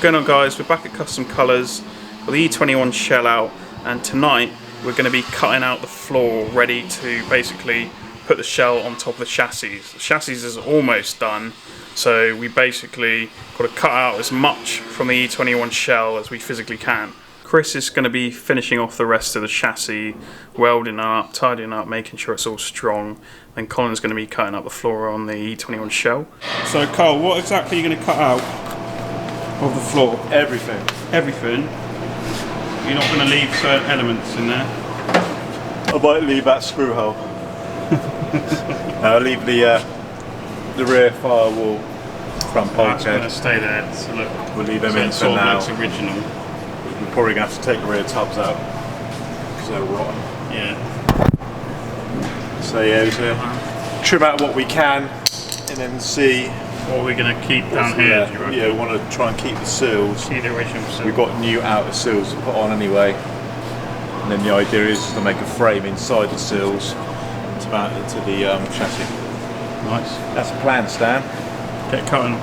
going on, guys? We're back at Kustom Kolors with the E21 shell out, and tonight we're going to be cutting out the floor ready to basically put the shell on top of the chassis. The chassis is almost done, so we basically got to cut out as much from the E21 shell as we physically can. Chris is going to be finishing off the rest of the chassis, welding up, tidying up, making sure it's all strong. Then Colin's going to be cutting up the floor on the E21 shell. So Cole, what exactly are you going to cut out of the floor? Everything. Everything? You're not going to leave certain elements in there? I might leave that screw hole. I'll leave the rear firewall, front That's going bulkhead. to stay there. So look, We'll leave them so in it for sort of now. looks original. We're probably going to have to take the rear tubs out because they're rotten. Yeah. So yeah, so trim out what we can and then see What are we going to keep down here? Do you reckon? Yeah, we want to try and keep the seals. See the original seal. We've got new outer seals to put on anyway. And then the idea is to make a frame inside the seals to mount it to the chassis. Nice. That's the plan, Stan. Get cutting.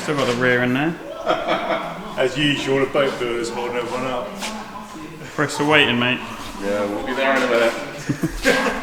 Still got the rear in there. As usual, the boat builders holding everyone up. Chris, we're waiting, mate. Yeah, we'll be there in a minute.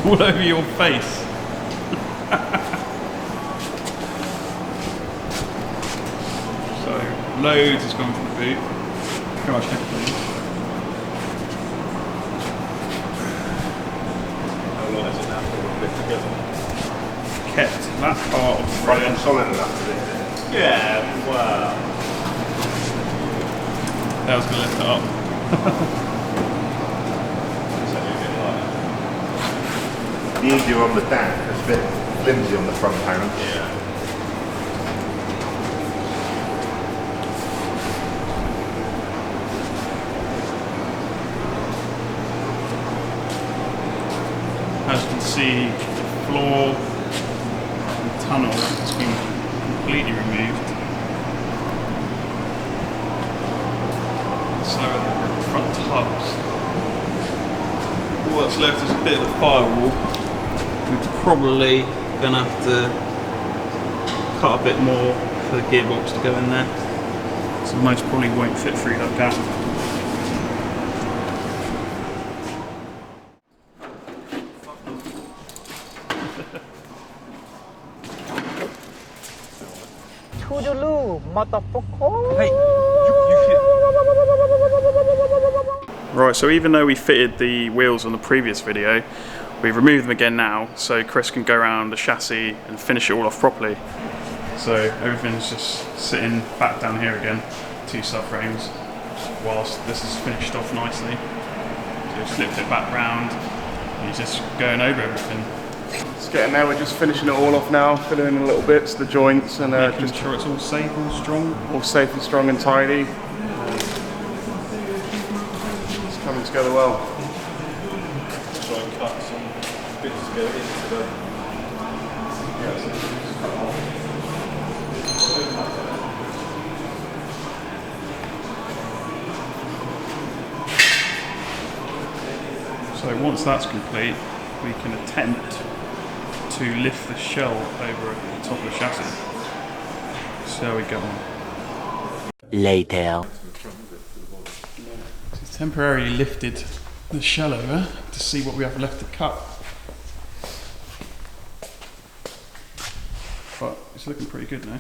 All over your face. So, loads has gone from the boot. Come on, check it, please. How long is it now for we'll lift together? Kept that part of the Front rear. and solid enough to lift it. Yeah, wow. That was going to lift it up. Easier on the back, it's a bit flimsy on the front panel. Yeah. As you can see, the floor and the tunnel has been completely removed. So the front tubs. All that's left is a bit of the firewall. We're probably going to have to cut a bit more for the gearbox to go in there. So most probably won't fit through that gap. Toodaloo, motherfucker. Hey, you Right, so even though we fitted the wheels on the previous video, we've removed them again now, so Chris can go around the chassis and finish it all off properly. So everything's just sitting back down here again, 2 subframes, whilst this is finished off nicely. So just flipped it back round, and he's just going over everything. It's getting there, we're just finishing it all off now, filling in little bits, the joints, and Just sure it's all safe, all strong. all safe and strong and tidy. It's coming together well. Try and cut some bits to go into the. So once that's complete, we can attempt to lift the shell over the top of the chassis. So we go on. Later. It's temporarily lifted the shell over to see what we have left to cut. But it's looking pretty good now.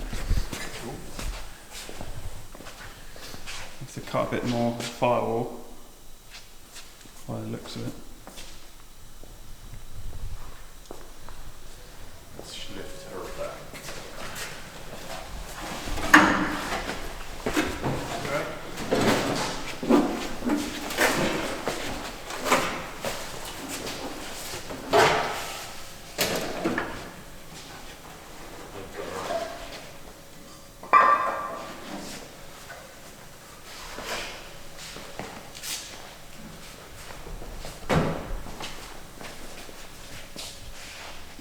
Have to cut a bit more firewall by the looks of it. Let's lift her back.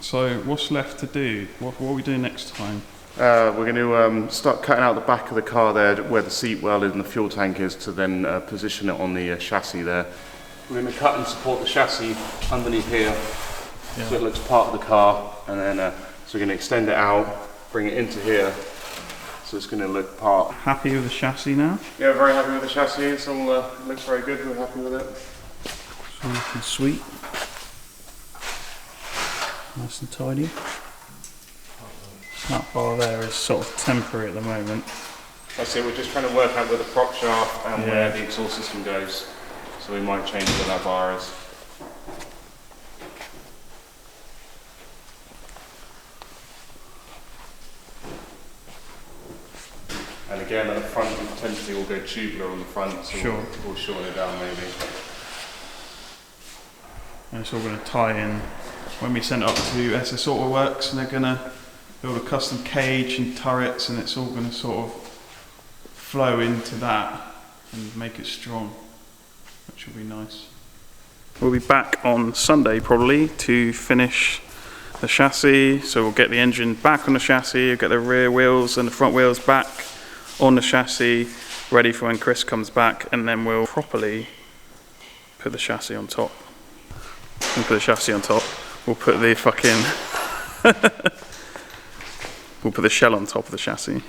So what's left to do? What are we doing next time? We're going to start cutting out the back of the car there where the seat well is and the fuel tank is to then position it on the chassis there. We're going to cut and support the chassis underneath here so it looks part of the car, and then so we're going to extend it out, bring it into here so it's going to look part. Happy with the chassis now? Yeah, very happy with the chassis, it's all, it looks very good, we're happy with it. So looking sweet. Nice and tidy. That bar there is sort of temporary at the moment. That's it, we're just trying to work out where the prop shaft and where the exhaust system goes. So we might change where that bar is. And again, at the front, we potentially will go tubular on the front, so we'll shorten it down maybe. And it's all going to tie in when we send it up to SS Auto Works, and they're going to build a custom cage and turrets, and it's all going to sort of flow into that and make it strong, which will be nice. We'll be back on Sunday probably to finish the chassis, so we'll get the engine back on the chassis, we'll get the rear wheels and the front wheels back on the chassis, ready for when Chris comes back, and then we'll properly put the chassis on top. And put the chassis on top. We'll put the fucking we'll put the shell on top of the chassis.